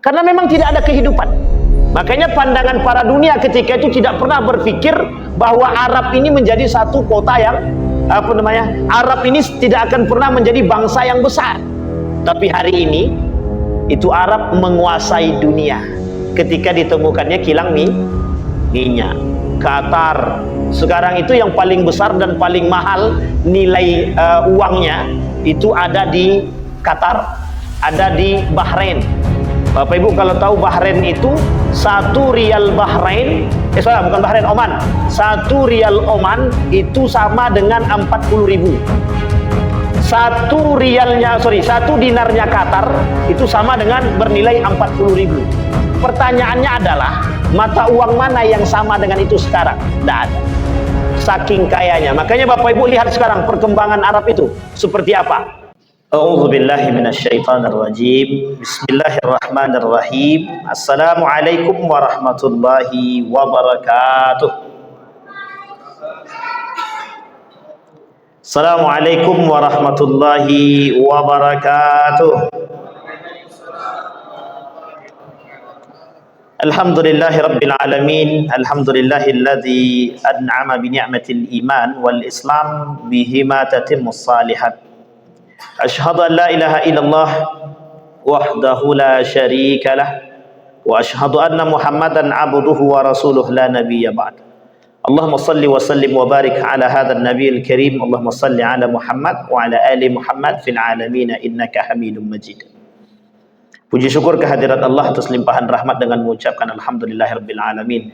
Karena memang tidak ada kehidupan. Makanya pandangan para dunia ketika itu tidak pernah berpikir bahwa Arab ini menjadi satu kota yang Arab ini tidak akan pernah menjadi bangsa yang besar. Tapi hari ini itu Arab menguasai dunia ketika ditemukannya kilang minyak. Qatar sekarang itu yang paling besar dan paling mahal nilai uangnya itu ada di Qatar, ada di Bahrain. Bapak Ibu kalau tahu Bahrain itu 1 rial Bahrain, bukan Bahrain, Oman. 1 rial Oman itu sama dengan 40.000. 1 dinarnya Qatar itu sama dengan bernilai 40.000. Pertanyaannya adalah mata uang mana yang sama dengan itu sekarang? Tidak ada. Saking kayanya. Makanya Bapak Ibu lihat sekarang perkembangan Arab itu seperti apa. A'udzubillahi minasyaitonirrajim. Bismillahirrahmanirrahim. Assalamualaikum warahmatullahi wabarakatuh. Assalamualaikum warahmatullahi wabarakatuh. Alhamdulillahi rabbil alamin. Alhamdulillahilladzi an'ama bi ni'matil iman wal islam bihima tatimmus salihat. Ashhadu an la ilaha illallah wahdahu la syarika lah wa ashhadu anna Muhammadan abduhu wa rasuluh la nabiyya ba'd. Allahumma salli wa sallim wa barik ala hadzal nabiyil karim. Allahumma salli ala Muhammad wa ala ali Muhammad fil alamin innaka Hamidum Majid. Puji syukur kehadirat Allah atas limpahan rahmat dengan mengucapkan alhamdulillahirabbil alamin.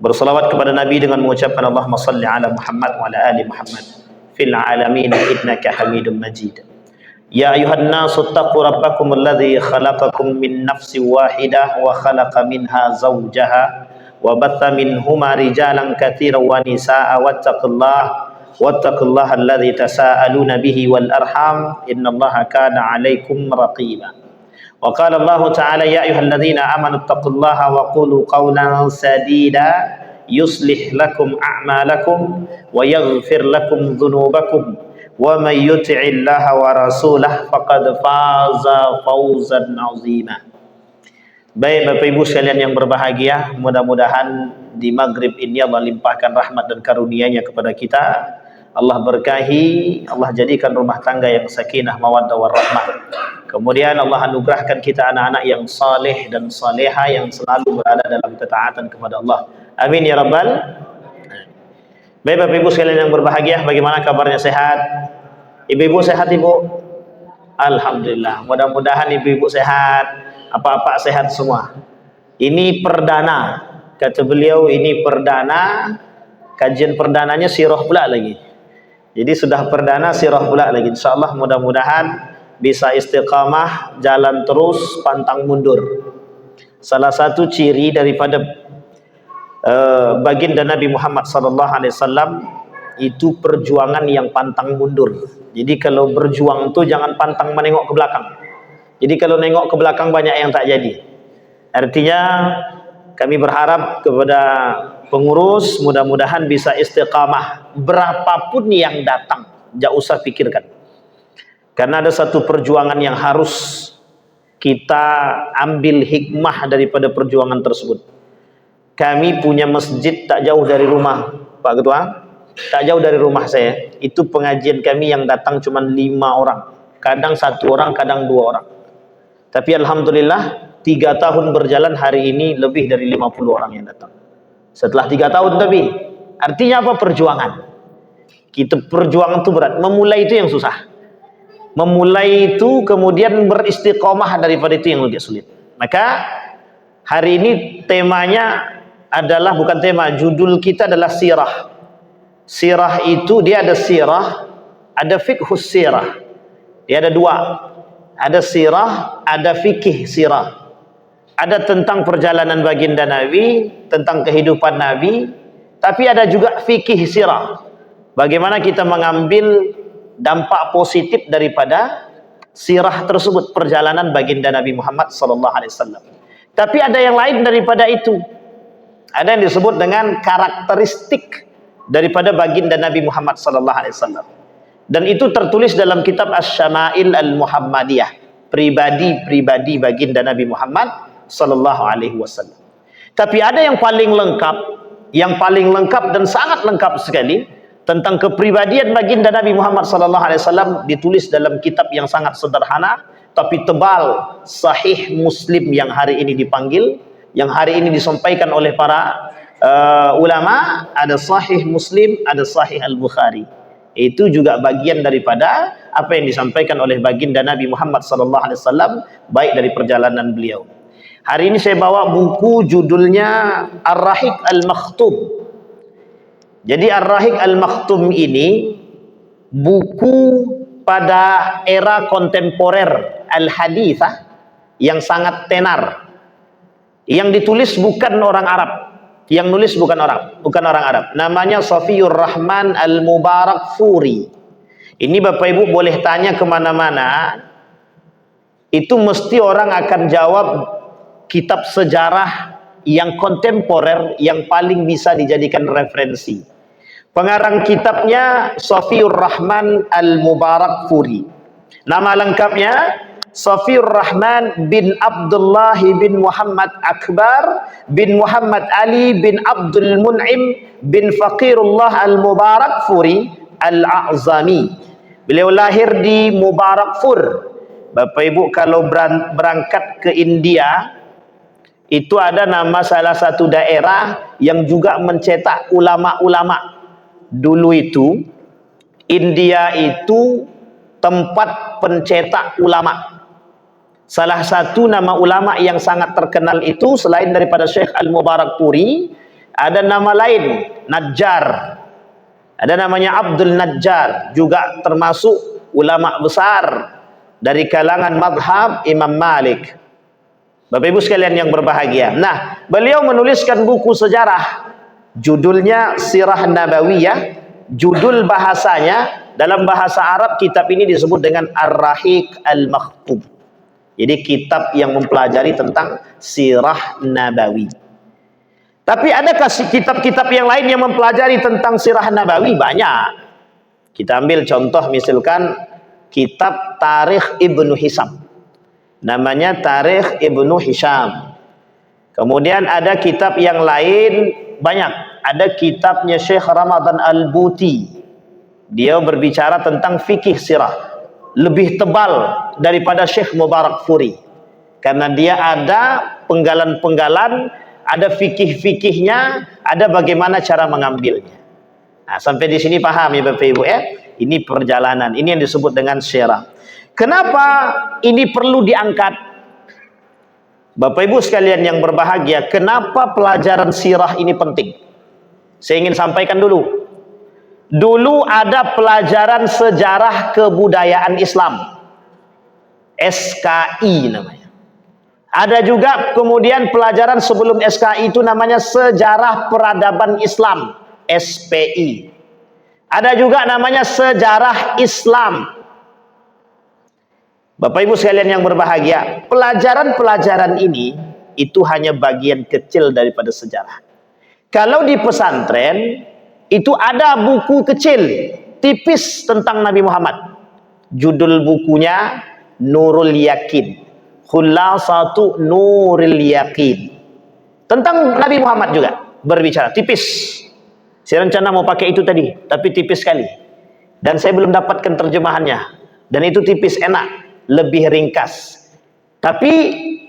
Berselawat kepada Nabi dengan mengucapkan Allahumma salli ala Muhammad wa ala ali Muhammad fil alamin innaka Hamidum Majid. Ya ayuhan nasu taqu rabbakum alladhi khalaqakum min nafsin wahidah wa khalaqa minha zawjaha wa batha minhuma rijalan katsiran wa nisaa wattaqullaha alladhi tasaaluna bihi wal arham innallaha kana 'alaikum raqiba. Wa qala Allah ta'ala ya ayyuhalladzina amanu taqullaha wa qulu qawlan sadida yuslih lakum a'malakum wa yaghfir lakum dhunubakum wa may yuti'illaha wa rasulahu faqad faza fawzan 'azima. Baik Bapak Ibu sekalian yang berbahagia, mudah-mudahan di maghrib ini Allah limpahkan rahmat dan karunia-Nya kepada kita. Allah berkahi, Allah jadikan rumah tangga yang sakinah mawaddah warahmah. Kemudian Allah anugerahkan kita anak-anak yang saleh dan saleha yang selalu berada dalam ketaatan kepada Allah. Amin ya rabbal. Baik Bapak Ibu sekalian yang berbahagia, bagaimana kabarnya, sehat? Ibu-ibu sehat Ibu? Alhamdulillah. Mudah-mudahan ibu-ibu sehat. Apa-apa sehat semua. Ini perdana, kata beliau, ini perdana. Kajian perdananya sirah pula lagi. Jadi sudah perdana sirah pula lagi. InsyaAllah mudah-mudahan bisa istiqamah, jalan terus, pantang mundur. Salah satu ciri daripada baginda Nabi Muhammad SAW itu perjuangan yang pantang mundur. Jadi kalau berjuang itu jangan pantang menengok ke belakang. Jadi kalau nengok ke belakang banyak yang tak jadi. Artinya kami berharap kepada pengurus mudah-mudahan bisa istiqamah berapapun yang datang, jangan usah pikirkan. Karena ada satu perjuangan yang harus kita ambil hikmah daripada perjuangan tersebut. Kami punya masjid tak jauh dari rumah Pak Ketua, tak jauh dari rumah saya. Itu pengajian kami yang datang cuma 5 orang, kadang 1 orang, kadang 2 orang. Tapi alhamdulillah 3 tahun berjalan, hari ini lebih dari 50 orang yang datang. Setelah 3 tahun, tapi artinya apa? Perjuangan. Kita perjuangan itu berat. Memulai itu yang susah. Memulai itu kemudian beristiqomah daripada itu yang lebih sulit. Maka hari ini temanya adalah, bukan tema, judul kita adalah sirah. Sirah itu dia ada sirah, ada fiqhus sirah. Dia ada 2. Ada sirah, ada fikih sirah. Ada tentang perjalanan baginda Nabi, tentang kehidupan Nabi, tapi ada juga fikih sirah. Bagaimana kita mengambil dampak positif daripada sirah tersebut, perjalanan baginda Nabi Muhammad SAW. Tapi ada yang lain daripada itu. Ada yang disebut dengan karakteristik daripada baginda Nabi Muhammad SAW. Dan itu tertulis dalam kitab Asy-Syama'il Al-Muhammadiyah, pribadi-pribadi baginda Nabi Muhammad sallallahu alaihi wasallam. Tapi ada yang paling lengkap dan sangat lengkap sekali tentang kepribadian baginda Nabi Muhammad sallallahu alaihi wasallam, ditulis dalam kitab yang sangat sederhana tapi tebal, Sahih Muslim, yang hari ini disampaikan oleh para ulama. Ada Sahih Muslim, ada Sahih Al-Bukhari. Itu juga bagian daripada apa yang disampaikan oleh baginda Nabi Muhammad sallallahu alaihi wasallam, baik dari perjalanan beliau. Hari ini saya bawa buku judulnya Ar-Rahiq Al-Makhtum. Jadi Ar-Rahiq Al-Makhtum ini buku pada era kontemporer Al-Hadithah yang sangat tenar. Yang ditulis bukan orang Arab. Yang nulis bukan orang Arab. Namanya Safiyur Rahman Al-Mubarakfuri. Ini Bapak Ibu boleh tanya kemana-mana, itu mesti orang akan jawab kitab sejarah yang kontemporer yang paling bisa dijadikan referensi. Pengarang kitabnya Safiyur Rahman Al-Mubarakfuri. Nama lengkapnya Safiyur Rahman bin Abdullah bin Muhammad Akbar bin Muhammad Ali bin Abdul Mun'im bin Faqirullah Al-Mubarakfuri Al-A'zami. Beliau lahir di Mubarakfur. Bapak Ibu kalau berangkat ke India, itu ada nama salah satu daerah yang juga mencetak ulama-ulama. Dulu itu India itu tempat pencetak ulama. Salah satu nama ulama yang sangat terkenal itu selain daripada Syekh Al-Mubarakfuri, ada nama lain, Najjar. Ada namanya Abdul Najjar, juga termasuk ulama besar dari kalangan madhab Imam Malik. Bapak Ibu sekalian yang berbahagia. Nah, beliau menuliskan buku sejarah, judulnya Sirah Nabawiyah. Judul bahasanya dalam bahasa Arab kitab ini disebut dengan Ar-Rahiq Al-Makhtum. Jadi kitab yang mempelajari tentang Sirah Nabawi. Tapi adakah kitab-kitab yang lain yang mempelajari tentang Sirah Nabawi? Banyak. Kita ambil contoh misalkan kitab Tarikh Ibnu Hisham. Namanya Tarikh Ibnu Hisham. Kemudian ada kitab yang lain banyak. Ada kitabnya Syekh Ramadan Al-Buti. Dia berbicara tentang fikih sirah. Lebih tebal daripada Syekh Mubarakfuri. Karena dia ada penggalan-penggalan, ada fikih-fikihnya, ada bagaimana cara mengambilnya. Nah, sampai di sini paham ya Bapak Ibu ya? Ini perjalanan, ini yang disebut dengan sirah. Kenapa ini perlu diangkat? Bapak Ibu sekalian yang berbahagia, kenapa pelajaran sirah ini penting? Saya ingin sampaikan dulu. Dulu ada pelajaran sejarah kebudayaan Islam, SKI namanya. Ada juga kemudian pelajaran sebelum SKI itu namanya Sejarah Peradaban Islam, SPI. Ada juga namanya Sejarah Islam. Bapak Ibu sekalian yang berbahagia, pelajaran-pelajaran ini itu hanya bagian kecil daripada sejarah. Kalau di pesantren itu ada buku kecil tipis tentang Nabi Muhammad. Judul bukunya Nurul Yakin. Khulasatu Nurul Yakin. Tentang Nabi Muhammad juga berbicara tipis. Saya rencana mau pakai itu tadi, tapi tipis sekali. Dan saya belum dapatkan terjemahannya. Dan itu tipis, enak, lebih ringkas. Tapi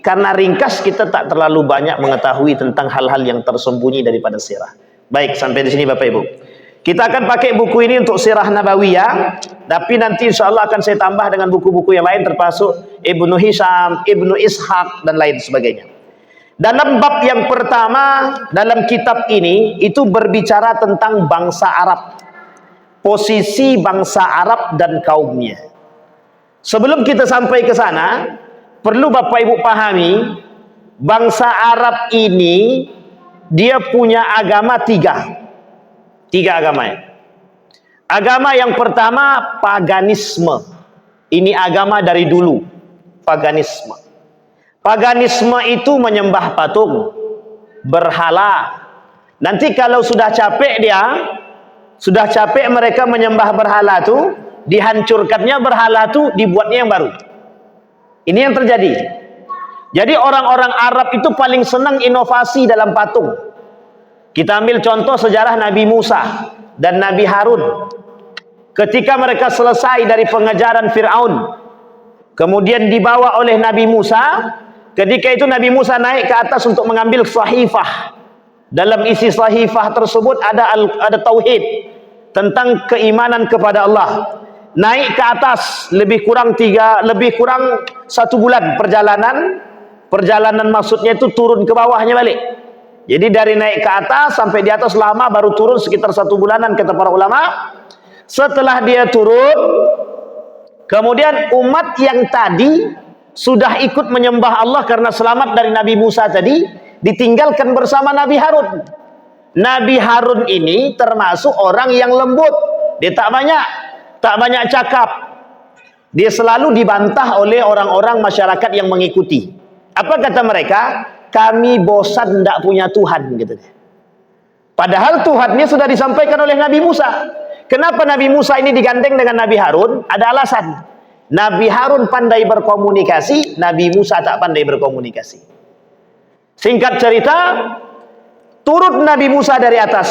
karena ringkas kita tak terlalu banyak mengetahui tentang hal-hal yang tersembunyi daripada sirah. Baik, sampai di sini Bapak Ibu. Kita akan pakai buku ini untuk Sirah Nabawiyah, tapi nanti insya Allah akan saya tambah dengan buku-buku yang lain termasuk Ibnu Hisham, Ibnu Ishaq dan lain sebagainya. Dalam bab yang pertama dalam kitab ini itu berbicara tentang bangsa Arab, posisi bangsa Arab dan kaumnya. Sebelum kita sampai ke sana, perlu Bapak Ibu pahami, bangsa Arab ini dia punya agama tiga agamanya. Agama yang pertama paganisme. Ini agama dari dulu, paganisme. Paganisme itu menyembah patung, berhala. Nanti kalau sudah capek mereka menyembah berhala itu, dihancurkannya berhala itu, dibuatnya yang baru. Ini yang terjadi. Jadi orang-orang Arab itu paling senang inovasi dalam patung. Kita ambil contoh sejarah Nabi Musa dan Nabi Harun. Ketika mereka selesai dari pengejaran Fir'aun, kemudian dibawa oleh Nabi Musa. Ketika itu Nabi Musa naik ke atas untuk mengambil sahifah. Dalam isi sahifah tersebut ada tauhid tentang keimanan kepada Allah. Naik ke atas lebih kurang 1 bulan perjalanan. Perjalanan maksudnya itu turun ke bawahnya balik. Jadi dari naik ke atas sampai di atas lama, baru turun sekitar 1 bulanan kata para ulama. Setelah dia turun, kemudian umat yang tadi sudah ikut menyembah Allah karena selamat dari Nabi Musa tadi, ditinggalkan bersama Nabi Harun. Nabi Harun ini termasuk orang yang lembut. Dia tak banyak cakap. Dia selalu dibantah oleh orang-orang masyarakat yang mengikuti. Apa kata mereka? Kami bosan tidak punya Tuhan, gitu. Padahal Tuhannya sudah disampaikan oleh Nabi Musa. Kenapa Nabi Musa ini digandeng dengan Nabi Harun? Ada alasan. Nabi Harun pandai berkomunikasi, Nabi Musa tak pandai berkomunikasi. Singkat cerita, turun Nabi Musa dari atas.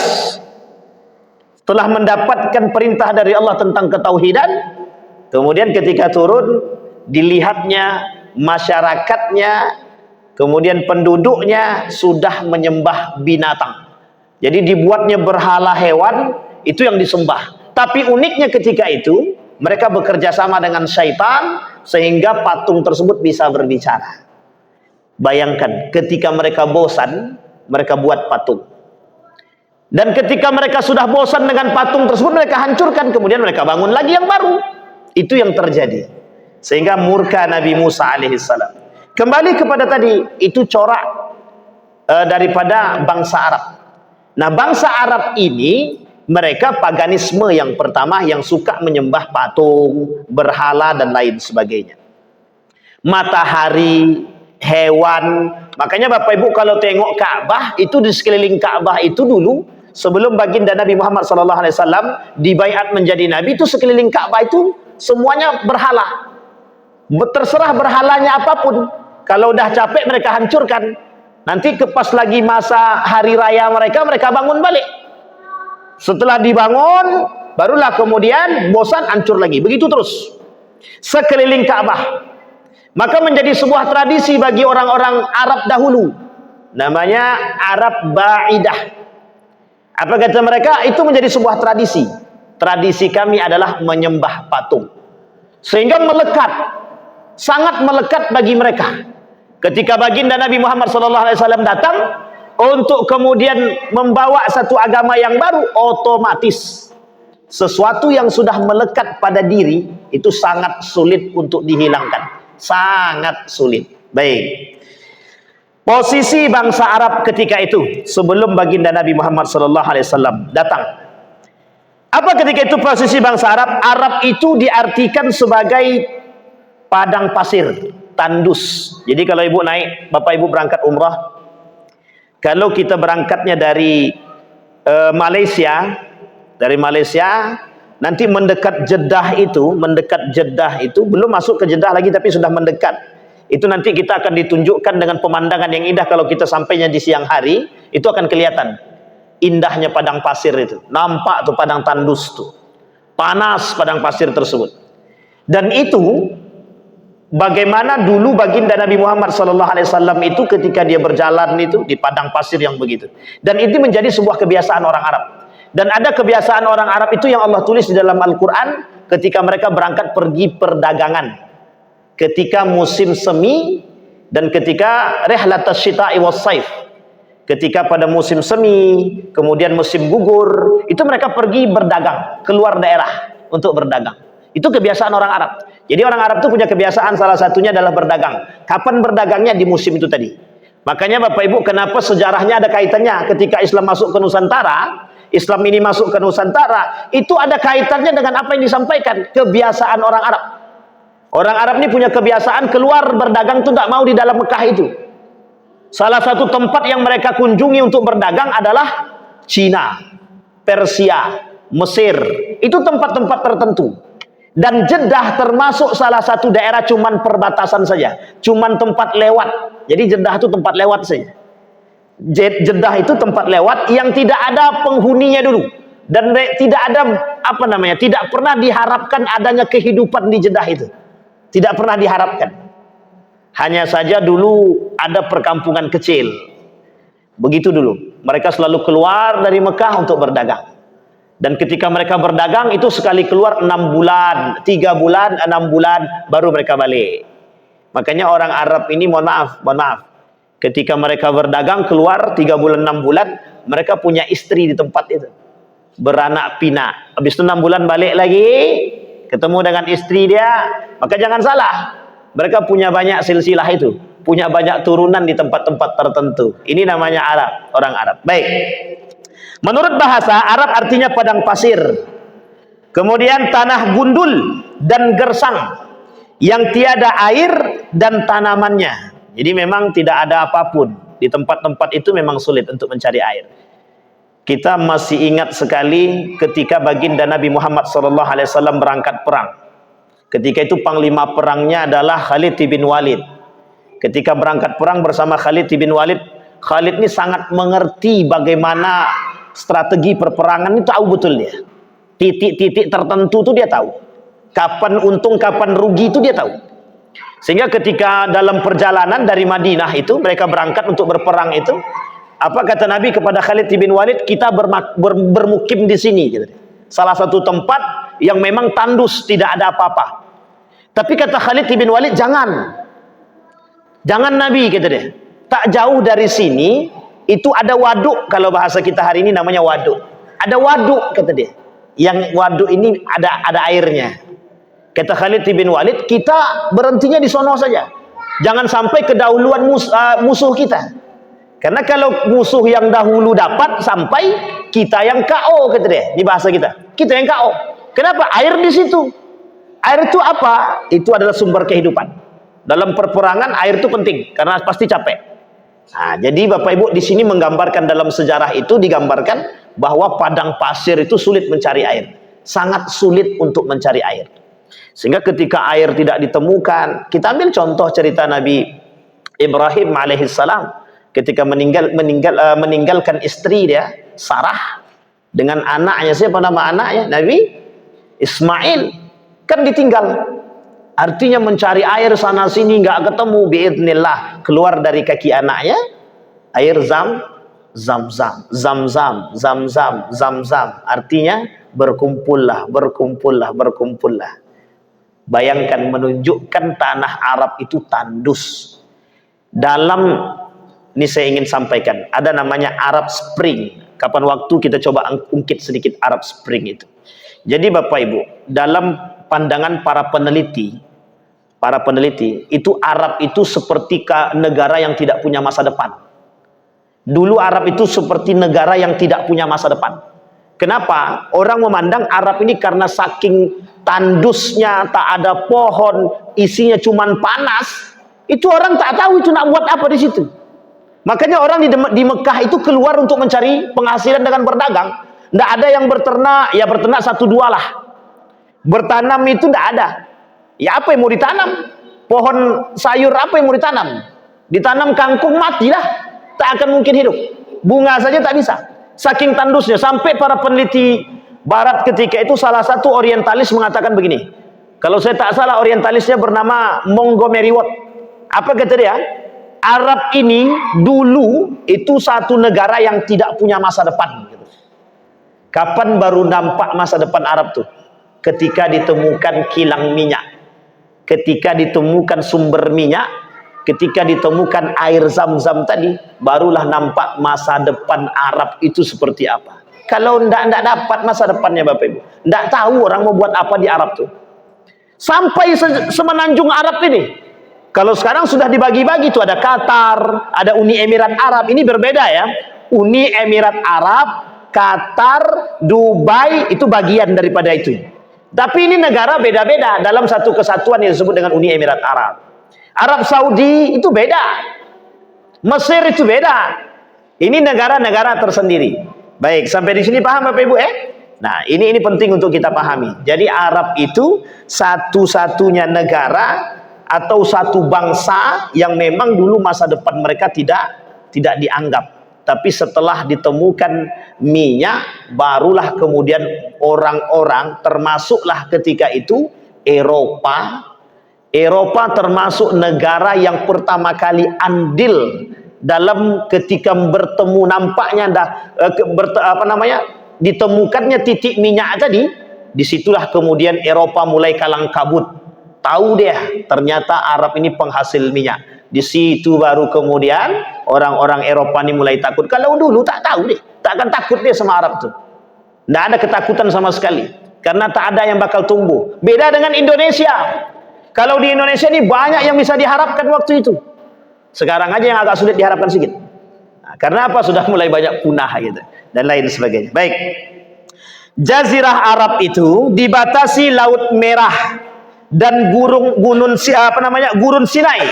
Setelah mendapatkan perintah dari Allah tentang ketauhidan, kemudian ketika turun, dilihatnya masyarakatnya, kemudian penduduknya sudah menyembah binatang. Jadi dibuatnya berhala hewan, itu yang disembah. Tapi uniknya ketika itu, mereka bekerja sama dengan syaitan, sehingga patung tersebut bisa berbicara. Bayangkan, ketika mereka bosan, mereka buat patung. Dan ketika mereka sudah bosan dengan patung tersebut, mereka hancurkan, kemudian mereka bangun lagi yang baru. Itu yang terjadi. Sehingga murka Nabi Musa alaihissalam. Kembali kepada tadi, itu corak daripada bangsa Arab. Nah, bangsa Arab ini, mereka paganisme yang pertama, yang suka menyembah patung, berhala, dan lain sebagainya. Matahari, hewan. Makanya Bapak Ibu kalau tengok Ka'bah, itu di sekeliling Ka'bah itu dulu, sebelum baginda Nabi Muhammad SAW dibaiat menjadi Nabi, itu sekeliling Ka'bah itu semuanya berhala. Terserah berhalanya apapun. Kalau udah capek mereka hancurkan. Nanti pas lagi masa hari raya mereka bangun balik. Setelah dibangun, barulah kemudian bosan hancur lagi. Begitu terus. Sekeliling Ka'bah. Maka menjadi sebuah tradisi bagi orang-orang Arab dahulu. Namanya Arab Ba'idah. Apa kata mereka? Itu menjadi sebuah tradisi. Tradisi kami adalah menyembah patung. Sehingga melekat. Sangat melekat bagi mereka. Ketika baginda Nabi Muhammad SAW datang untuk kemudian membawa satu agama yang baru, otomatis sesuatu yang sudah melekat pada diri itu sangat sulit untuk dihilangkan. Sangat sulit. Baik. Posisi bangsa Arab ketika itu sebelum baginda Nabi Muhammad SAW datang. Apa ketika itu posisi bangsa Arab? Arab itu diartikan sebagai padang pasir, tandus. Jadi kalau ibu naik, bapak ibu berangkat umrah, kalau kita berangkatnya dari Malaysia, nanti mendekat Jeddah itu belum masuk ke Jeddah lagi, tapi sudah mendekat. Itu nanti kita akan ditunjukkan dengan pemandangan yang indah. Kalau kita sampainya di siang hari, itu akan kelihatan indahnya padang pasir itu. Nampak tuh padang tandus tuh, panas padang pasir tersebut. Dan itu bagaimana dulu baginda Nabi Muhammad SAW itu ketika dia berjalan itu di padang pasir yang begitu. Dan itu menjadi sebuah kebiasaan orang Arab. Dan ada kebiasaan orang Arab itu yang Allah tulis di dalam Al-Quran ketika mereka berangkat pergi perdagangan. Ketika musim semi dan ketika rihlatas syita'i was saif. Ketika pada musim semi, kemudian musim gugur, itu mereka pergi berdagang, keluar daerah untuk berdagang. Itu kebiasaan orang Arab. Jadi orang Arab itu punya kebiasaan, salah satunya adalah berdagang. Kapan berdagangnya? Di musim itu tadi. Makanya Bapak Ibu, kenapa sejarahnya ada kaitannya ketika Islam masuk ke Nusantara, Islam ini masuk ke Nusantara, itu ada kaitannya dengan apa yang disampaikan, kebiasaan orang Arab. Orang Arab ini punya kebiasaan keluar berdagang itu tidak mau di dalam Mekah itu. Salah satu tempat yang mereka kunjungi untuk berdagang adalah Cina, Persia, Mesir. Itu tempat-tempat tertentu. Dan Jeddah termasuk salah satu daerah cuman perbatasan saja, cuman tempat lewat. Jadi Jeddah itu tempat lewat saja. Jeddah itu tempat lewat yang tidak ada penghuninya dulu, dan tidak ada tidak pernah diharapkan adanya kehidupan di Jeddah itu. Tidak pernah diharapkan. Hanya saja dulu ada perkampungan kecil. Begitu dulu. Mereka selalu keluar dari Mekah untuk berdagang. Dan ketika mereka berdagang itu sekali keluar 6 bulan, 3 bulan, 6 bulan baru mereka balik. Makanya orang Arab ini mohon maaf, ketika mereka berdagang keluar 3 bulan 6 bulan, mereka punya istri di tempat itu. Beranak pinak. Habis itu 6 bulan balik lagi, ketemu dengan istri dia. Maka jangan salah, mereka punya banyak silsilah itu, punya banyak turunan di tempat-tempat tertentu. Ini namanya Arab, orang Arab. Baik. Menurut bahasa, Arab artinya padang pasir. Kemudian tanah gundul dan gersang yang tiada air dan tanamannya. Jadi memang tidak ada apapun. Di tempat-tempat itu memang sulit untuk mencari air. Kita masih ingat sekali ketika baginda Nabi Muhammad SAW berangkat perang. Ketika itu panglima perangnya adalah Khalid bin Walid. Ketika berangkat perang bersama Khalid bin Walid, Khalid ini sangat mengerti bagaimana strategi perperangan, itu tahu betul dia. Titik-titik tertentu itu dia tahu. Kapan untung, kapan rugi itu dia tahu. Sehingga ketika dalam perjalanan dari Madinah itu, mereka berangkat untuk berperang itu, apa kata Nabi kepada Khalid bin Walid? Kita bermukim di sini. Gitu. Salah satu tempat yang memang tandus, tidak ada apa-apa. Tapi kata Khalid bin Walid, jangan Nabi, kata dia. Tak jauh dari sini, itu ada waduk. Kalau bahasa kita hari ini namanya waduk. Ada waduk, kata dia. Yang waduk ini ada airnya. Kata Khalid bin Walid, kita berhentinya di sono saja. Jangan sampai kedahuluan musuh kita. Karena kalau musuh yang dahulu dapat sampai, kita yang KO, kata dia. Di bahasa kita, kita yang KO. Kenapa? Air di situ. Air itu apa? Itu adalah sumber kehidupan. Dalam perperangan air itu penting karena pasti capek. Nah, jadi Bapak Ibu di sini menggambarkan, dalam sejarah itu digambarkan bahwa padang pasir itu sulit mencari air, sangat sulit untuk mencari air. Sehingga ketika air tidak ditemukan, kita ambil contoh cerita Nabi Ibrahim alaihissalam ketika meninggalkan istri dia Sarah dengan anaknya. Siapa nama anaknya? Nabi Ismail. Kan ditinggal. Artinya mencari air sana sini nggak ketemu, biidznillah keluar dari kaki anaknya air zam-zam. Artinya berkumpullah. Bayangkan, menunjukkan tanah Arab itu tandus. Ini saya ingin sampaikan, ada namanya Arab Spring. Kapan waktu kita coba ungkit sedikit Arab Spring itu. Jadi Bapak Ibu, dalam pandangan para peneliti, itu Arab itu seperti negara yang tidak punya masa depan. Dulu Arab itu seperti negara yang tidak punya masa depan. Kenapa? Orang memandang Arab ini karena saking tandusnya, tak ada pohon, isinya cuman panas. Itu orang tak tahu itu nak buat apa di situ. Makanya orang di Mekah itu keluar untuk mencari penghasilan dengan berdagang. Tidak ada yang berternak, ya berternak 1-2 lah. Bertanam itu tidak ada. Ya apa yang mau ditanam? Pohon sayur apa yang mau ditanam? Ditanam kangkung matilah, tak akan mungkin hidup. Bunga saja tak bisa. Saking tandusnya, sampai para peneliti Barat ketika itu, salah satu orientalis mengatakan begini. Kalau saya tak salah, orientalisnya bernama Montgomery Watt. Apa kata dia? Arab ini dulu itu satu negara yang tidak punya masa depan. Kapan baru nampak masa depan Arab tuh? Ketika ditemukan kilang minyak, ketika ditemukan sumber minyak, ketika ditemukan air zam-zam tadi, barulah nampak masa depan Arab itu seperti apa. Kalau tidak dapat masa depannya Bapak Ibu, tidak tahu orang mau buat apa di Arab tuh. Sampai semenanjung Arab ini. Kalau sekarang sudah dibagi-bagi tuh, ada Qatar, ada Uni Emirat Arab. Ini berbeda ya. Uni Emirat Arab, Qatar, Dubai itu bagian daripada itu. Tapi ini negara beda-beda dalam satu kesatuan yang disebut dengan Uni Emirat Arab. Arab Saudi itu beda. Mesir itu beda. Ini negara-negara tersendiri. Baik, sampai di sini paham Bapak Ibu Nah, ini penting untuk kita pahami. Jadi Arab itu satu-satunya negara atau satu bangsa yang memang dulu masa depan mereka tidak dianggap. Tapi setelah ditemukan minyak, barulah kemudian orang-orang, termasuklah ketika itu Eropa termasuk negara yang pertama kali andil dalam ketika bertemu, nampaknya ditemukannya titik minyak tadi. Disitulah kemudian Eropa mulai kalang kabut, tahu dia ternyata Arab ini penghasil minyak. Di situ baru kemudian orang-orang Eropa ini mulai takut. Kalau dulu tak tahu deh, tak akan takut dia sama Arab tuh. Tidak ada ketakutan sama sekali, karena tak ada yang bakal tumbuh. Beda dengan Indonesia. Kalau di Indonesia ini banyak yang bisa diharapkan waktu itu. Sekarang aja yang agak sulit diharapkan sedikit. Nah, karena apa? Sudah mulai banyak punah gitu dan lain sebagainya. Baik. Jazirah Arab itu dibatasi Laut Merah dan Gurun Sinai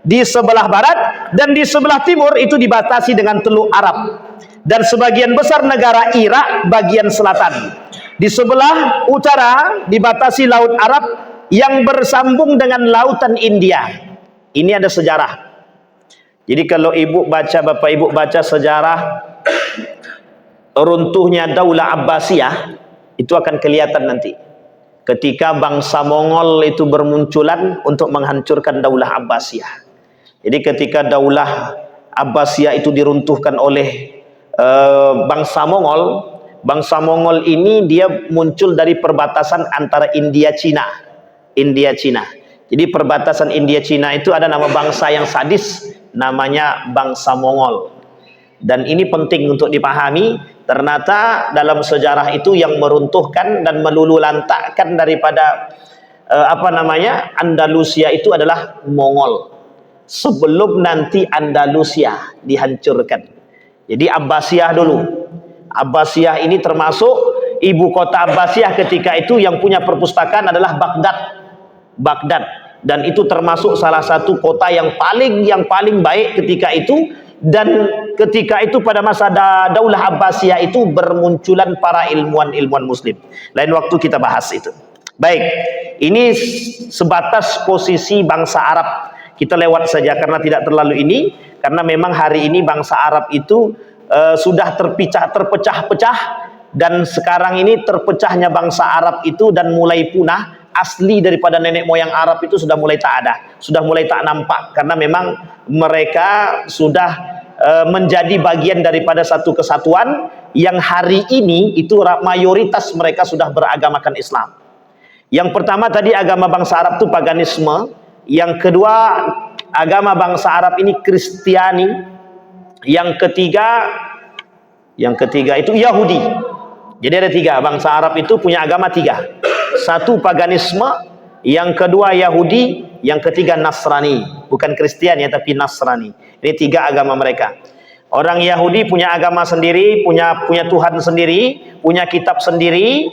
di sebelah barat, dan di sebelah timur itu dibatasi dengan Teluk Arab, dan sebagian besar negara Irak bagian selatan. Di sebelah utara dibatasi Laut Arab yang bersambung dengan Lautan India. Ini ada sejarah. Jadi kalau Bapak Ibu baca sejarah runtuhnya Daulah Abbasiyah, itu akan kelihatan nanti. Ketika bangsa Mongol itu bermunculan untuk menghancurkan Daulah Abbasiyah. Jadi ketika Daulah Abbasiyah itu diruntuhkan oleh bangsa Mongol ini dia muncul dari perbatasan antara India Cina. Jadi perbatasan India Cina itu ada nama bangsa yang sadis, namanya bangsa Mongol. Dan ini penting untuk dipahami. Ternyata dalam sejarah itu yang meruntuhkan dan melululantakkan daripada Andalusia itu adalah Mongol, sebelum nanti Andalusia dihancurkan. Jadi Abbasiyah dulu. Abbasiyah ini termasuk ibu kota Abbasiyah ketika itu yang punya perpustakaan adalah Baghdad, dan itu termasuk salah satu kota yang paling baik ketika itu. Dan ketika itu pada masa Daulah Abbasiyah itu bermunculan para ilmuwan muslim. Lain waktu kita bahas itu. Baik, ini sebatas posisi bangsa Arab. Kita lewat saja karena tidak terlalu ini, karena memang hari ini bangsa Arab itu sudah terpecah-pecah, dan sekarang ini terpecahnya bangsa Arab itu dan mulai punah. Asli daripada nenek moyang Arab itu sudah mulai tak ada, sudah mulai tak nampak, karena memang mereka sudah menjadi bagian daripada satu kesatuan yang hari ini itu mayoritas mereka sudah beragamakan Islam. Yang pertama tadi agama bangsa Arab itu paganisme, yang kedua agama bangsa Arab ini Kristiani, yang ketiga itu Yahudi. Jadi ada tiga, bangsa Arab itu punya agama tiga. Satu paganisme, yang kedua Yahudi, yang ketiga Nasrani. Bukan Kristen ya, tapi Nasrani. Ini tiga agama mereka. Orang Yahudi punya agama sendiri, punya Tuhan sendiri, punya kitab sendiri.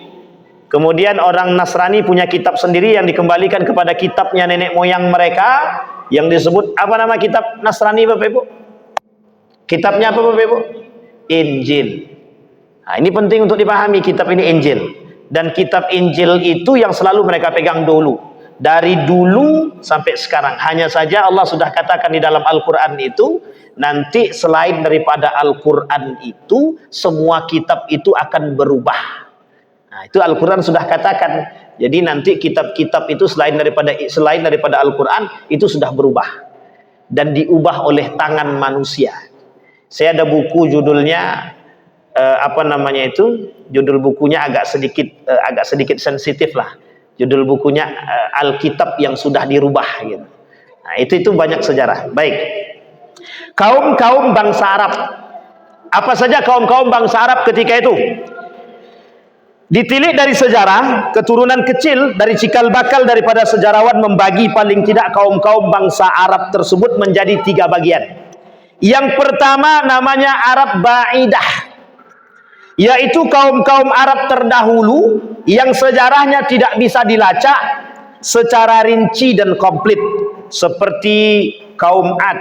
Kemudian orang Nasrani punya kitab sendiri yang dikembalikan kepada kitabnya nenek moyang mereka, yang disebut apa nama kitab Nasrani Bapak Ibu? Kitabnya apa Bapak Ibu? Injil. Nah, ini penting untuk dipahami, kitab ini Injil. Dan kitab Injil itu yang selalu mereka pegang dulu, dari dulu sampai sekarang. Hanya saja Allah sudah katakan di dalam Al-Quran itu, nanti selain daripada Al-Quran itu, semua kitab itu akan berubah. Nah, itu Al-Quran sudah katakan. Jadi nanti kitab-kitab itu selain daripada Al-Quran itu sudah berubah dan diubah oleh tangan manusia. Saya ada buku judulnya judul bukunya agak sedikit sensitif lah. Judul bukunya Alkitab yang sudah dirubah gitu. Nah, itu banyak sejarah. Baik. Kaum-kaum bangsa Arab. Apa saja kaum-kaum bangsa Arab ketika itu? Ditilik dari sejarah, keturunan kecil dari cikal bakal daripada sejarawan membagi paling tidak kaum-kaum bangsa Arab tersebut menjadi tiga bagian. Yang pertama namanya Arab Ba'idah, yaitu kaum-kaum Arab terdahulu yang sejarahnya tidak bisa dilacak secara rinci dan komplit, seperti kaum Ad.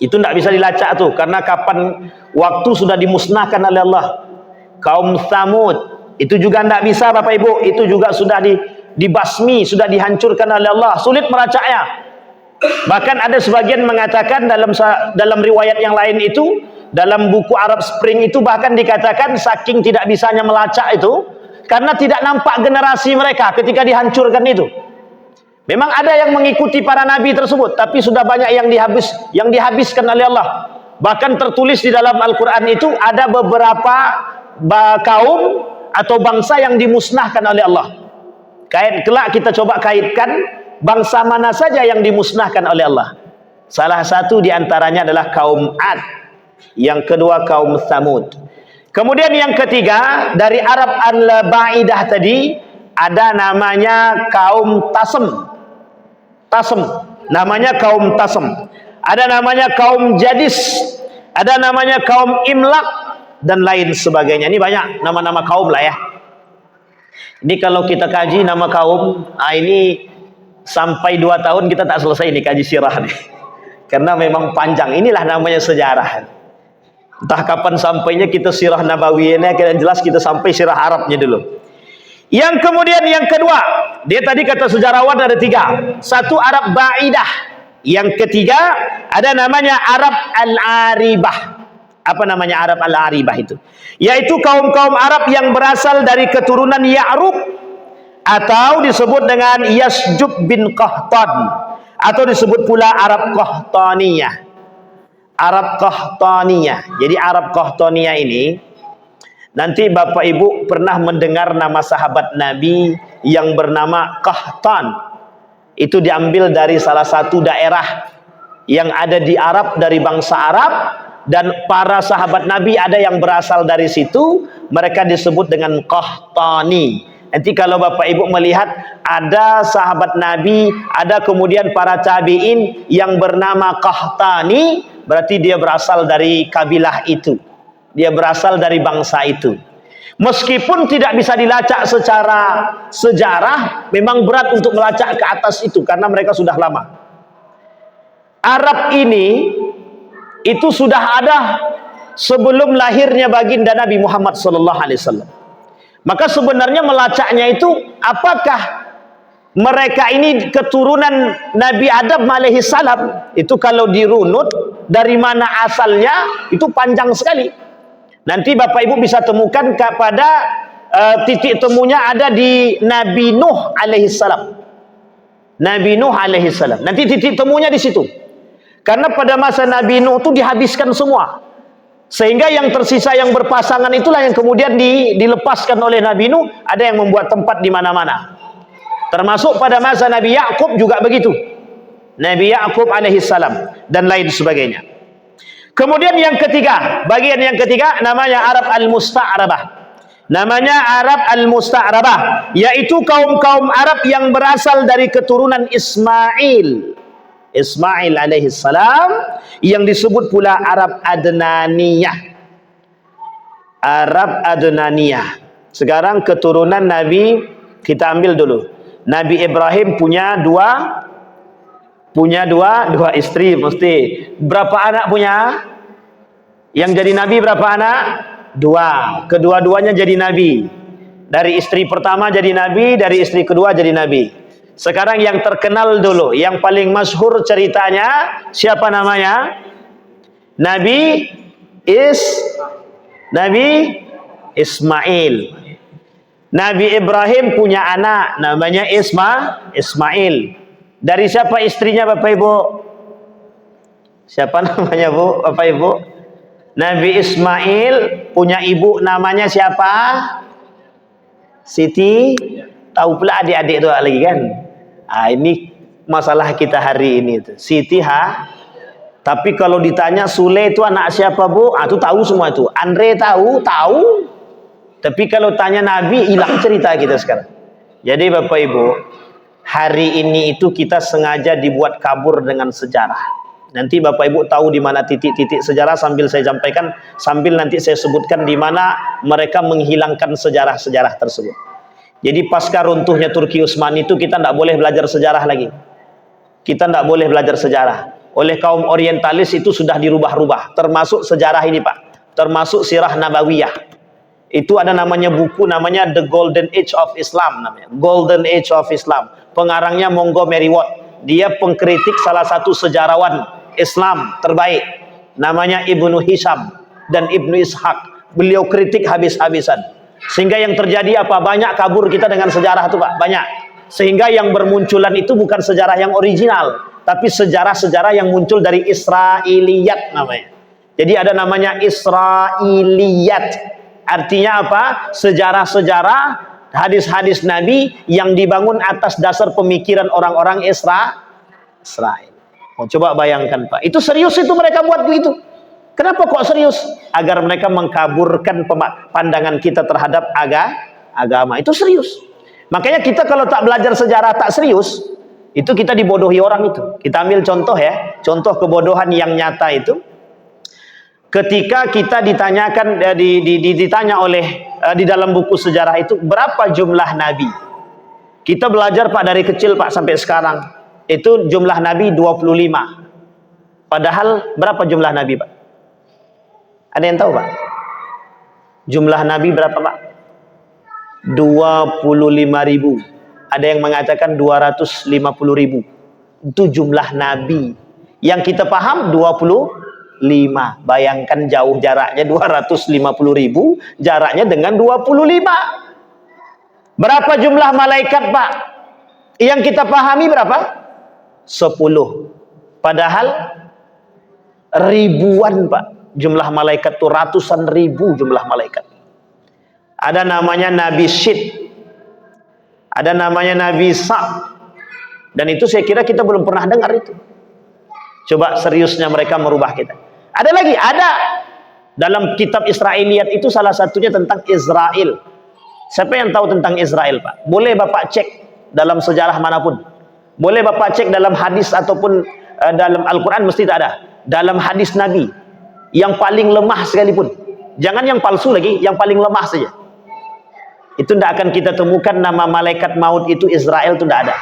Itu tidak bisa dilacak tuh, karena kapan waktu sudah dimusnahkan oleh Allah. Kaum Tsamud itu juga tidak bisa Bapak Ibu, itu juga sudah dibasmi, sudah dihancurkan oleh Allah, sulit melacaknya. Bahkan ada sebagian mengatakan dalam riwayat yang lain itu, dalam buku Arab Spring itu bahkan dikatakan saking tidak bisanya melacak itu karena tidak nampak generasi mereka ketika dihancurkan itu. Memang ada yang mengikuti para nabi tersebut, tapi sudah banyak yang dihabiskan oleh Allah. Bahkan tertulis di dalam Al-Quran itu ada beberapa kaum atau bangsa yang dimusnahkan oleh Allah. Kelak kita coba kaitkan bangsa mana saja yang dimusnahkan oleh Allah. Salah satu diantaranya adalah kaum Ad, yang kedua kaum Tsamud. Kemudian yang ketiga dari Arab al-Ba'idah tadi ada namanya kaum Tasem, namanya kaum Tasem. Ada namanya kaum Jadis, ada namanya kaum Imlak dan lain sebagainya. Ini banyak nama-nama kaum lah ya. Ini kalau kita kaji nama kaum, ini sampai 2 tahun kita tak selesai ini kaji sirah nih. Karena memang panjang. Inilah namanya sejarah. Entah kapan sampainya kita sirah Nabawiyahnya, yang jelas kita sampai sirah Arabnya dulu. Yang kemudian yang kedua, dia tadi kata sejarawan ada 3. Satu Arab Ba'idah. Yang ketiga ada namanya Arab Al-Aribah. Apa namanya Arab Al-Aribah itu? Yaitu kaum-kaum Arab yang berasal dari keturunan Ya'rub, atau disebut dengan Yasjub bin Qahtan, atau disebut pula Arab Qahtaniyah. Arab Qahtaniyah. Jadi Arab Qahtaniyah ini, nanti Bapak Ibu pernah mendengar nama sahabat Nabi yang bernama Qahtan. Itu diambil dari salah satu daerah yang ada di Arab, dari bangsa Arab, dan para sahabat Nabi ada yang berasal dari situ, mereka disebut dengan Qahtani. Nanti kalau Bapak Ibu melihat ada sahabat Nabi, ada kemudian para tabi'in yang bernama Qahtani, berarti dia berasal dari kabilah itu. Dia berasal dari bangsa itu. Meskipun tidak bisa dilacak secara sejarah, memang berat untuk melacak ke atas itu karena mereka sudah lama. Arab ini itu sudah ada sebelum lahirnya baginda Nabi Muhammad SAW. Maka sebenarnya melacaknya itu apakah mereka ini keturunan Nabi Adam alaihissalam, itu kalau dirunut dari mana asalnya itu panjang sekali. Nanti Bapak Ibu bisa temukan kepada titik temunya ada di Nabi Nuh alaihissalam. Nabi Nuh alaihissalam. Nanti titik temunya di situ. Karena pada masa Nabi Nuh itu dihabiskan semua. Sehingga yang tersisa yang berpasangan itulah yang kemudian dilepaskan oleh Nabi Nuh, ada yang membuat tempat di mana-mana. Termasuk pada masa Nabi Yakub juga begitu. Nabi Yakub alaihissalam dan lain sebagainya. Kemudian yang ketiga, bagian yang ketiga namanya Arab Al-Musta'rabah. Namanya Arab Al-Musta'rabah, yaitu kaum-kaum Arab yang berasal dari keturunan Ismail. Ismail alaihissalam, yang disebut pula Arab Adnaniyah. Arab Adnaniyah. Sekarang keturunan Nabi kita ambil dulu. Nabi Ibrahim punya dua istri mesti. Berapa anak punya? Yang jadi nabi berapa anak? 2. Kedua-duanya jadi nabi. Dari istri pertama jadi nabi, dari istri kedua jadi nabi. Sekarang yang terkenal dulu, yang paling masyhur ceritanya, siapa namanya? Nabi Ismail. Nabi Ibrahim punya anak namanya Ismail. Dari siapa istrinya Bapak Ibu? Siapa namanya Bu, Bapak Ibu? Nabi Ismail punya ibu namanya siapa? Siti. Tahu pula adik-adik itu lagi kan? Ini masalah kita hari ini itu. Siti Tapi kalau ditanya Sule itu anak siapa Bu? Itu tahu semua itu. Andre tahu. Tapi kalau tanya Nabi, hilang cerita kita sekarang. Jadi Bapak Ibu, hari ini itu kita sengaja dibuat kabur dengan sejarah. Nanti Bapak Ibu tahu di mana titik-titik sejarah sambil saya sampaikan, sambil nanti saya sebutkan di mana mereka menghilangkan sejarah-sejarah tersebut. Jadi pasca runtuhnya Turki Utsmani itu kita tidak boleh belajar sejarah lagi. Kita tidak boleh belajar sejarah. Oleh kaum orientalis itu sudah dirubah-rubah. Termasuk sejarah ini Pak. Termasuk sirah Nabawiyah. Itu ada namanya buku namanya The Golden Age of Islam namanya. Golden Age of Islam. Pengarangnya Montgomery Watt. Dia pengkritik salah satu sejarawan Islam terbaik. Namanya Ibnu Hisham dan Ibnu Ishaq. Beliau kritik habis-habisan. Sehingga yang terjadi apa? Banyak kabur kita dengan sejarah itu, Pak. Banyak. Sehingga yang bermunculan itu bukan sejarah yang original, tapi sejarah-sejarah yang muncul dari Israiliyat namanya. Jadi ada namanya Israiliyat. Artinya apa? Sejarah-sejarah, hadis-hadis Nabi yang dibangun atas dasar pemikiran orang-orang Israel. Oh, coba bayangkan, Pak. Itu serius itu mereka buat begitu. Kenapa kok serius? Agar mereka mengkaburkan pandangan kita terhadap agama. Itu serius. Makanya kita kalau tak belajar sejarah tak serius, itu kita dibodohi orang itu. Kita ambil contoh ya. Contoh kebodohan yang nyata itu. Ketika kita ditanyakan ditanya oleh di dalam buku sejarah itu berapa jumlah nabi. Kita belajar Pak dari kecil Pak sampai sekarang. Itu jumlah nabi 25. Padahal berapa jumlah nabi Pak? Ada yang tahu Pak? Jumlah nabi berapa Pak? 25.000. Ada yang mengatakan 250.000. Itu jumlah nabi. Yang kita paham 25. Bayangkan jauh jaraknya 250.000, jaraknya dengan 25. Berapa jumlah malaikat Pak? Yang kita pahami berapa? 10. Padahal ribuan Pak. Jumlah malaikat itu ratusan ribu jumlah malaikat. Ada namanya Nabi Syed. Ada namanya Nabi Sa'. Dan itu saya kira kita belum pernah dengar itu. Coba seriusnya mereka merubah kita. Ada lagi, ada dalam kitab Israiliyat itu salah satunya tentang Israel. Siapa yang tahu tentang Israel Pak? Boleh Bapak cek dalam sejarah manapun. Boleh Bapak cek dalam hadis ataupun dalam Al-Quran mesti tak ada. Dalam hadis Nabi yang paling lemah sekalipun. Jangan yang palsu lagi, yang paling lemah saja. Itu tidak akan kita temukan nama malaikat maut itu Israel itu tidak ada.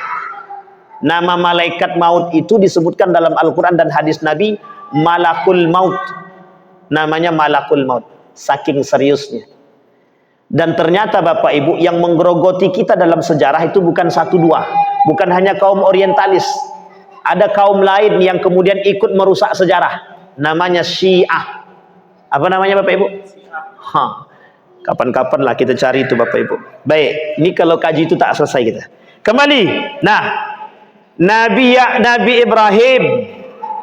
Nama malaikat maut itu disebutkan dalam Al-Quran dan hadis Nabi Malakul Maut. Namanya Malakul Maut. Saking seriusnya. Dan ternyata Bapak Ibu yang menggerogoti kita dalam sejarah itu bukan satu dua. Bukan hanya kaum orientalis. Ada kaum lain yang kemudian ikut merusak sejarah. Namanya Syiah. Apa namanya Bapak Ibu? Kapan-kapan lah kita cari itu Bapak Ibu. Baik, ini kalau kaji itu tak selesai kita. Kembali. Nah, Nabi Ibrahim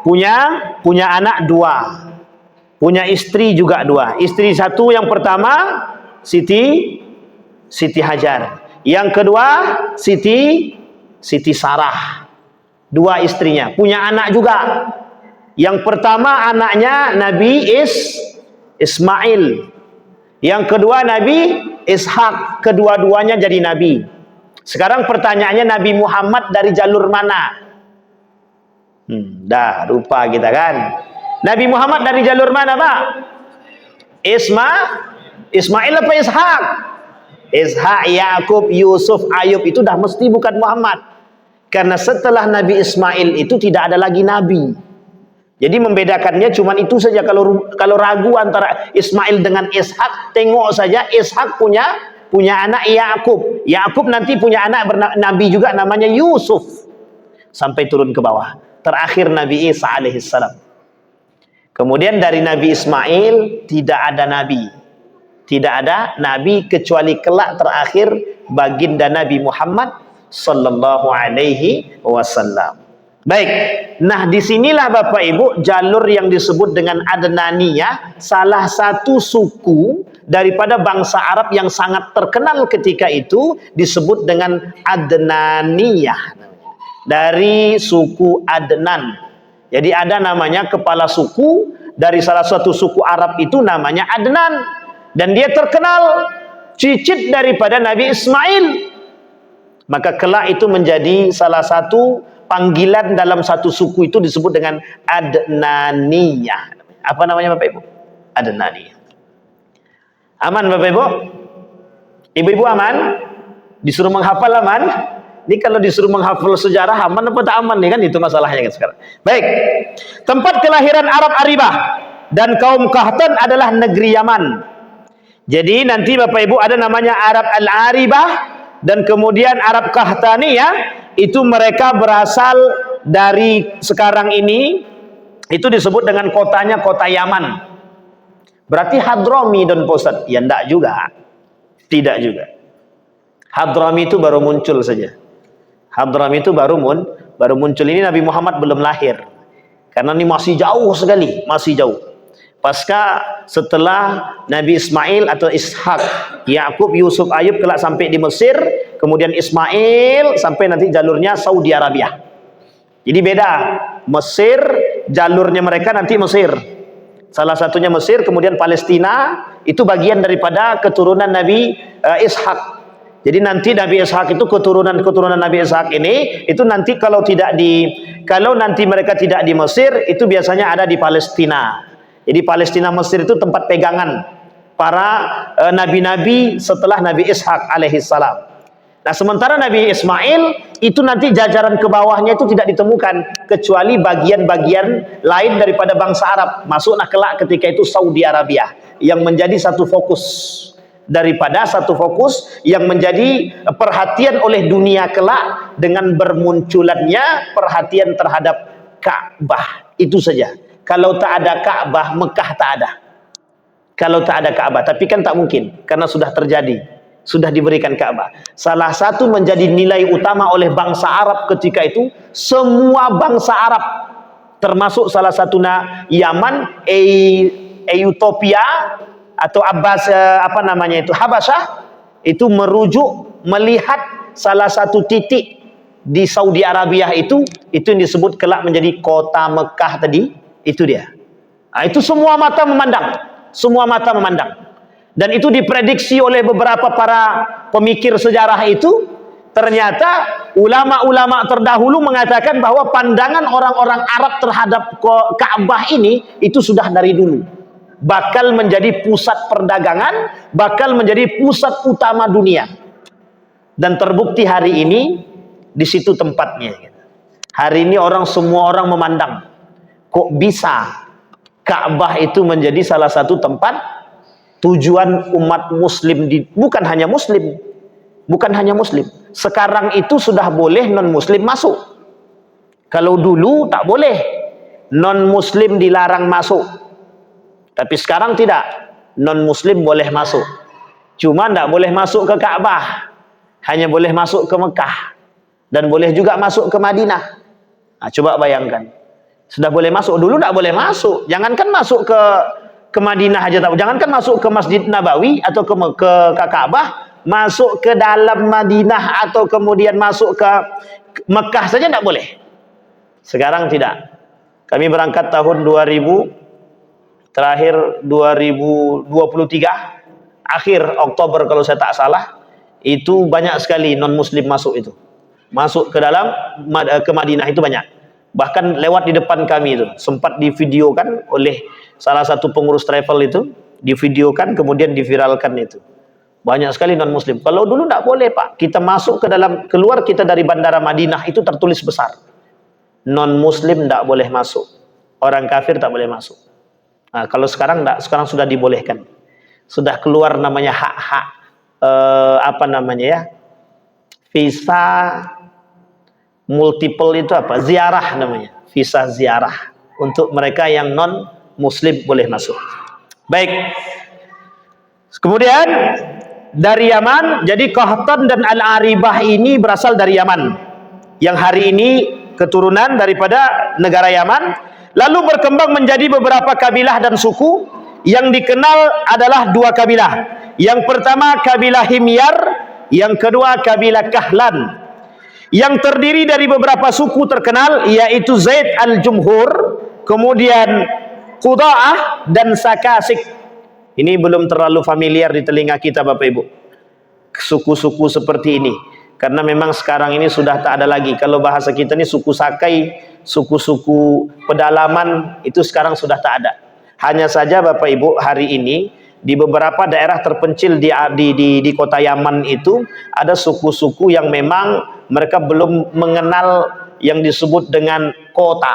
punya anak 2. Punya istri juga 2. Istri satu yang pertama Siti Hajar. Yang kedua Siti Sarah. 2 istrinya. Punya anak juga. Yang pertama anaknya Nabi Ismail. Yang kedua Nabi Ishak. Kedua-duanya jadi nabi. Sekarang pertanyaannya Nabi Muhammad dari jalur mana? Dah lupa kita kan. Nabi Muhammad dari jalur mana Pak? Ismail apa Ishak? Ishak, Yakub, Yusuf, Ayub itu dah mesti bukan Muhammad. Karena setelah Nabi Ismail itu tidak ada lagi nabi. Jadi membedakannya cuma itu saja. Kalau ragu antara Ismail dengan Ishak, tengok saja Ishak punya anak Yakub. Yakub nanti punya anak nabi juga namanya Yusuf. Sampai turun ke bawah. Terakhir Nabi Isa alaihissalam. Kemudian dari Nabi Ismail tidak ada nabi. Tidak ada nabi kecuali kelak terakhir baginda Nabi Muhammad sallallahu alaihi wasallam. Baik. Nah, disinilah Bapak Ibu jalur yang disebut dengan Adnaniyah, salah satu suku daripada bangsa Arab yang sangat terkenal ketika itu disebut dengan Adnaniyah. Dari suku Adnan. Jadi ada namanya kepala suku dari salah satu suku Arab itu namanya Adnan. Dan dia terkenal cicit daripada Nabi Ismail. Maka kelak itu menjadi salah satu panggilan dalam satu suku itu disebut dengan Adnaniyah. Apa namanya Bapak Ibu? Adnaniyah. Aman Bapak Ibu? Ibu-ibu aman? Disuruh menghafal aman? Ini kalau disuruh menghafal sejarah aman apa tak aman nih kan, itu masalahnya kan sekarang. Baik. Tempat kelahiran Arab Aribah dan kaum Qahtan adalah negeri Yaman. Jadi nanti Bapak Ibu ada namanya Arab Al-Aribah dan kemudian Arab Kahtaniyah, itu mereka berasal dari sekarang ini itu disebut dengan kotanya kota Yaman. Berarti Hadrami dan Posat? Ya enggak juga. Tidak juga. Hadrami itu baru muncul saja. Hadrami itu baru muncul. Ini Nabi Muhammad belum lahir. Karena ini masih jauh sekali, masih jauh. Pasca setelah Nabi Ismail atau Ishak, Yakub, Yusuf, Ayub kelak sampai di Mesir, kemudian Ismail sampai nanti jalurnya Saudi Arabia. Jadi beda. Mesir, jalurnya mereka nanti Mesir. Salah satunya Mesir, kemudian Palestina, itu bagian daripada keturunan Nabi Ishak. Jadi nanti Nabi Ishak itu keturunan Nabi Ishak ini, itu nanti kalau nanti mereka tidak di Mesir, itu biasanya ada di Palestina. Jadi Palestina Mesir itu tempat pegangan para nabi-nabi setelah Nabi Ishak alaihissalam. Nah sementara Nabi Ismail itu nanti jajaran ke bawahnya itu tidak ditemukan kecuali bagian-bagian lain daripada bangsa Arab. Masuklah kelak ketika itu Saudi Arabia yang menjadi satu fokus yang menjadi perhatian oleh dunia kelak dengan bermunculannya perhatian terhadap Ka'bah. Itu saja. Kalau tak ada Ka'bah, Mekah tak ada. Kalau tak ada Ka'bah, tapi kan tak mungkin karena sudah terjadi, sudah diberikan Ka'bah. Salah satu menjadi nilai utama oleh bangsa Arab ketika itu, semua bangsa Arab termasuk salah satunya Yaman, Ethiopia atau Habasyah, itu merujuk melihat salah satu titik di Saudi Arabia itu yang disebut kelak menjadi kota Mekah tadi. Itu dia. Nah, itu semua mata memandang. Dan itu diprediksi oleh beberapa para pemikir sejarah itu. Ternyata ulama-ulama terdahulu mengatakan bahwa pandangan orang-orang Arab terhadap Ka'bah ini itu sudah dari dulu. Bakal menjadi pusat perdagangan, bakal menjadi pusat utama dunia. Dan terbukti hari ini di situ tempatnya. Hari ini semua orang memandang. Kok bisa Ka'bah itu menjadi salah satu tempat tujuan umat muslim, bukan hanya muslim. Sekarang itu sudah boleh non muslim masuk. Kalau dulu tak boleh, non muslim dilarang masuk. Tapi sekarang tidak, non muslim boleh masuk. Cuma tidak boleh masuk ke Ka'bah, hanya boleh masuk ke Mekah dan boleh juga masuk ke Madinah. Nah, coba bayangkan. Sudah boleh masuk, dulu tidak boleh masuk. Jangankan masuk ke Madinah aja, jangankan masuk ke Masjid Nabawi atau ke Ka'bah, masuk ke dalam Madinah atau kemudian masuk ke Mekah saja tidak boleh. Sekarang tidak. Kami berangkat tahun 2023 akhir Oktober kalau saya tak salah, itu banyak sekali non muslim masuk ke dalam ke Madinah, itu banyak. Bahkan lewat di depan kami itu sempat divideokan oleh salah satu pengurus travel itu, divideokan kemudian diviralkan itu. Banyak sekali non muslim. Kalau dulu tidak boleh Pak, kita masuk keluar kita dari bandara Madinah itu tertulis besar, non muslim tidak boleh masuk, orang kafir tak boleh masuk. Nah, kalau sekarang tidak, sekarang sudah dibolehkan, sudah keluar namanya hak-hak visa multiple itu ziarah namanya, visa ziarah untuk mereka yang non muslim boleh masuk. Baik. Kemudian dari Yaman, jadi Qahtan dan Al-Aribah ini berasal dari Yaman, yang hari ini keturunan daripada negara Yaman, lalu berkembang menjadi beberapa kabilah dan suku. Yang dikenal adalah dua kabilah. Yang pertama kabilah Himyar, yang kedua kabilah Kahlan, yang terdiri dari beberapa suku terkenal, yaitu Zaid al-Jumhur, kemudian Quda'ah dan Sakasik. Ini belum terlalu familiar di telinga kita Bapak Ibu, suku-suku seperti ini, karena memang sekarang ini sudah tak ada lagi. Kalau bahasa kita ini suku Sakai, suku-suku pedalaman, itu sekarang sudah tak ada. Hanya saja Bapak Ibu, hari ini di beberapa daerah terpencil di kota Yaman itu ada suku-suku yang memang mereka belum mengenal yang disebut dengan kota.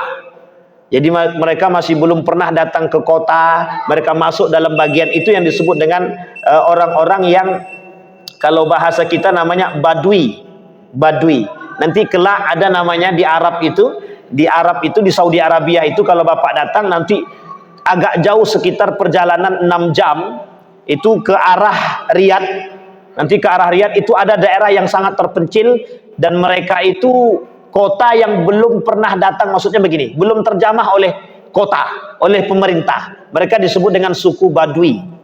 Jadi mereka masih belum pernah datang ke kota, mereka masuk dalam bagian itu yang disebut dengan orang-orang yang kalau bahasa kita namanya badui. Badui. Nanti kelak ada namanya di Arab itu, di Saudi Arabia itu kalau Bapak datang nanti agak jauh sekitar perjalanan 6 jam itu ke arah Riyadh. Nanti ke arah Riyadh itu ada daerah yang sangat terpencil dan mereka itu kota yang belum pernah datang, maksudnya begini, belum terjamah oleh kota, oleh pemerintah. Mereka disebut dengan suku Badui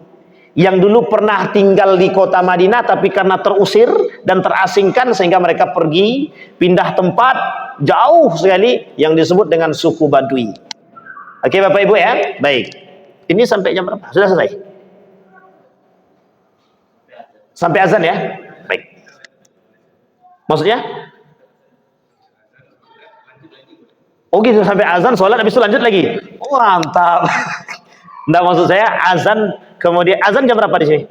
yang dulu pernah tinggal di kota Madinah tapi karena terusir dan terasingkan sehingga mereka pergi pindah tempat jauh sekali yang disebut dengan suku Badui. Oke Bapak Ibu ya, baik. Ini sampai jam berapa? Sudah selesai? Sampai azan ya? Baik. Maksudnya? Oh gitu, sampai azan, sholat, habis itu lanjut lagi. Oh, mantap. Nggak, maksud saya azan, kemudian azan jam berapa di sini?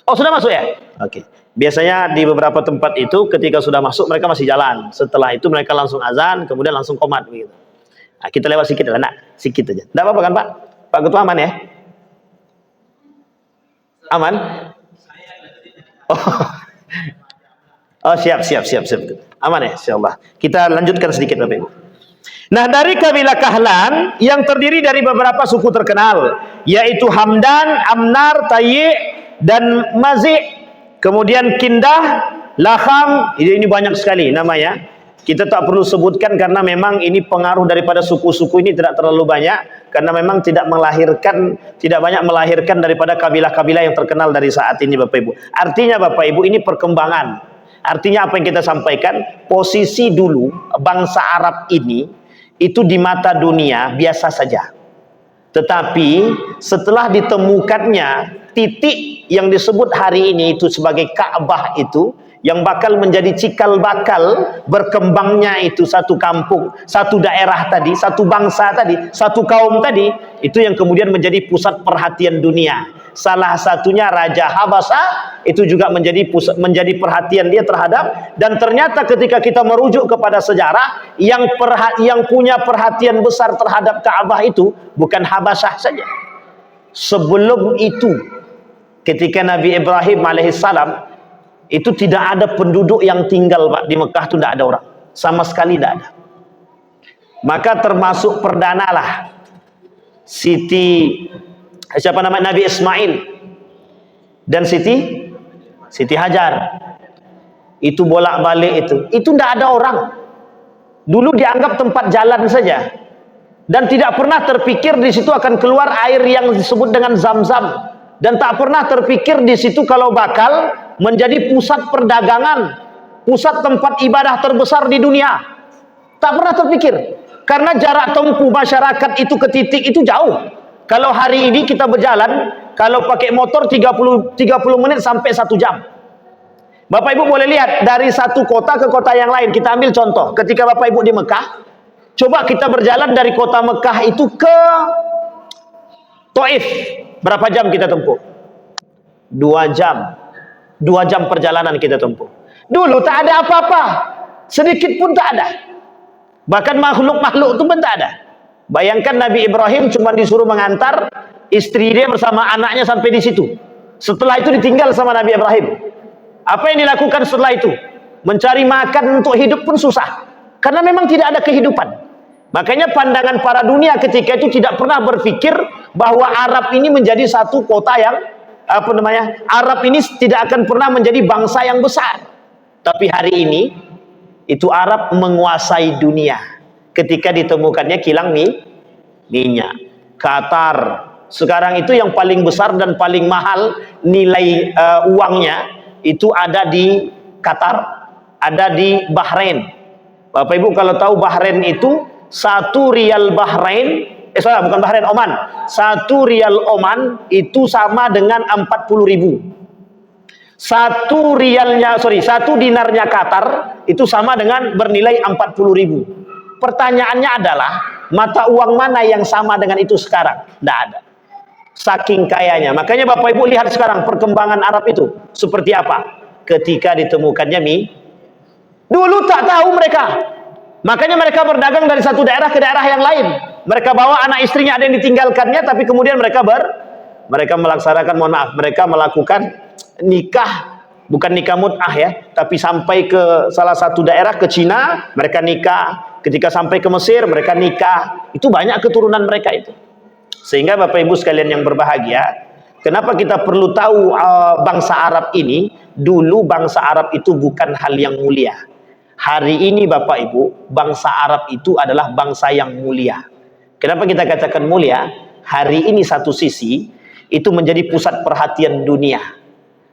Oh sudah masuk ya? Oke. Biasanya di beberapa tempat itu ketika sudah masuk mereka masih jalan. Setelah itu mereka langsung azan, kemudian langsung qomat begitu. Nah, kita lewat sedikit lah, nak, sedikit aja. Nggak apa-apa kan Pak? Pak Ketua aman ya? Aman? Oh, oh siap. Aman ya, insyaallah. Kita lanjutkan sedikit Bapak Ibu. Nah, dari kabilah Kahlan yang terdiri dari beberapa suku terkenal, yaitu Hamdan, Amnar, Tayyi, dan Mazi', kemudian Kindah, Laham, ini banyak sekali namanya. Kita tak perlu sebutkan karena memang ini pengaruh daripada suku-suku ini tidak terlalu banyak, karena memang tidak banyak melahirkan daripada kabilah-kabilah yang terkenal dari saat ini Bapak Ibu. Artinya Bapak Ibu ini perkembangan. Artinya apa yang kita sampaikan, posisi dulu bangsa Arab ini itu di mata dunia biasa saja. Tetapi setelah ditemukannya titik yang disebut hari ini itu sebagai Ka'bah itu, yang bakal menjadi cikal bakal berkembangnya itu satu kampung, satu daerah tadi, satu bangsa tadi, satu kaum tadi, itu yang kemudian menjadi pusat perhatian dunia. Salah satunya Raja Habasa itu juga menjadi perhatian dia terhadap, dan ternyata ketika kita merujuk kepada sejarah, yang punya perhatian besar terhadap Ka'bah itu bukan Habasah saja. Sebelum itu ketika Nabi Ibrahim alaihissalam itu tidak ada penduduk yang tinggal Pak di Mekah, itu tidak ada orang sama sekali, tidak ada. Maka termasuk perdana lah Nabi Ismail dan Siti Hajar itu bolak-balik itu tidak ada orang. Dulu dianggap tempat jalan saja dan tidak pernah terpikir di situ akan keluar air yang disebut dengan Zam-Zam, dan tak pernah terpikir di situ kalau bakal menjadi pusat perdagangan, pusat tempat ibadah terbesar di dunia. Tak pernah terpikir. Karena jarak tempuh masyarakat itu ke titik itu jauh. Kalau hari ini kita berjalan, kalau pakai motor 30 menit sampai 1 jam. Bapak Ibu boleh lihat dari satu kota ke kota yang lain. Kita ambil contoh, ketika Bapak Ibu di Mekah, coba kita berjalan dari kota Mekah itu ke Taif. Berapa jam kita tempuh? 2 jam. 2 jam perjalanan kita tempuh. Dulu tak ada apa-apa, sedikit pun tak ada. Bahkan makhluk-makhluk itu pun tak ada. Bayangkan Nabi Ibrahim cuma disuruh mengantar istri dia bersama anaknya sampai di situ. Setelah itu ditinggal sama Nabi Ibrahim. Apa yang dilakukan setelah itu? Mencari makan untuk hidup pun susah, karena memang tidak ada kehidupan. Makanya pandangan para dunia ketika itu tidak pernah berpikir bahwa Arab ini menjadi satu kota yang Arab ini tidak akan pernah menjadi bangsa yang besar. Tapi hari ini itu Arab menguasai dunia ketika ditemukannya kilang minyak. Qatar sekarang itu yang paling besar dan paling mahal nilai uangnya itu ada di Qatar, ada di Bahrain. Bapak Ibu kalau tahu Bahrain itu 1 rial Bahrain, bukan Bahrain, Oman. 1 rial Oman itu sama dengan 40.000. 1 dinarnya Qatar itu sama dengan bernilai 40.000. Pertanyaannya adalah mata uang mana yang sama dengan itu sekarang? Tidak ada. Saking kayanya. Makanya Bapak Ibu lihat sekarang perkembangan Arab itu seperti apa ketika ditemukannya dulu tak tahu mereka. Makanya mereka berdagang dari satu daerah ke daerah yang lain. Mereka bawa anak istrinya, ada yang ditinggalkannya, tapi kemudian mereka melaksanakan, mohon maaf, mereka melakukan nikah, bukan nikah mut'ah ya, tapi sampai ke salah satu daerah, ke Cina, mereka nikah. Ketika sampai ke Mesir, mereka nikah. Itu banyak keturunan mereka itu. Sehingga Bapak Ibu sekalian yang berbahagia, kenapa kita perlu tahu bangsa Arab ini? Dulu bangsa Arab itu bukan hal yang mulia. Hari ini Bapak Ibu, bangsa Arab itu adalah bangsa yang mulia. Kenapa kita katakan mulia? Hari ini satu sisi, itu menjadi pusat perhatian dunia.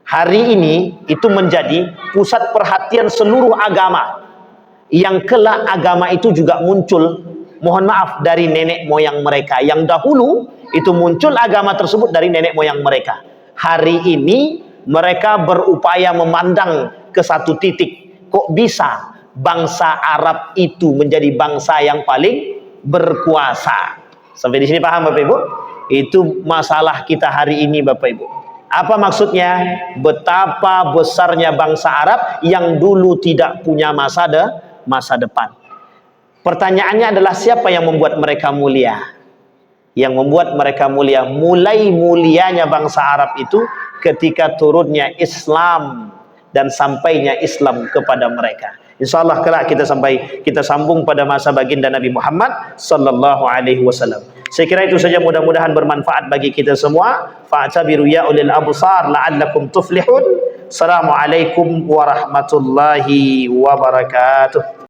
Hari ini, itu menjadi pusat perhatian seluruh agama. Yang kelak agama itu juga muncul, mohon maaf, dari nenek moyang mereka. Yang dahulu itu muncul agama tersebut dari nenek moyang mereka. Hari ini mereka berupaya memandang ke satu titik. Kok bisa bangsa Arab itu menjadi bangsa yang paling berkuasa? Sampai di sini paham Bapak Ibu? Itu masalah kita hari ini Bapak Ibu. Apa maksudnya? Betapa besarnya bangsa Arab yang dulu tidak punya masa depan. Pertanyaannya adalah siapa yang membuat mereka mulia? Yang membuat mereka mulia, mulai mulianya bangsa Arab itu ketika turunnya Islam dan sampainya Islam kepada mereka. Insyaallah kelak kita sambung pada masa baginda Nabi Muhammad sallallahu alaihi wasallam. Saya kira itu saja, mudah-mudahan bermanfaat bagi kita semua. Fa'tabiru ya ulil absar la'allakum tuflihun. Assalamualaikum warahmatullahi wabarakatuh.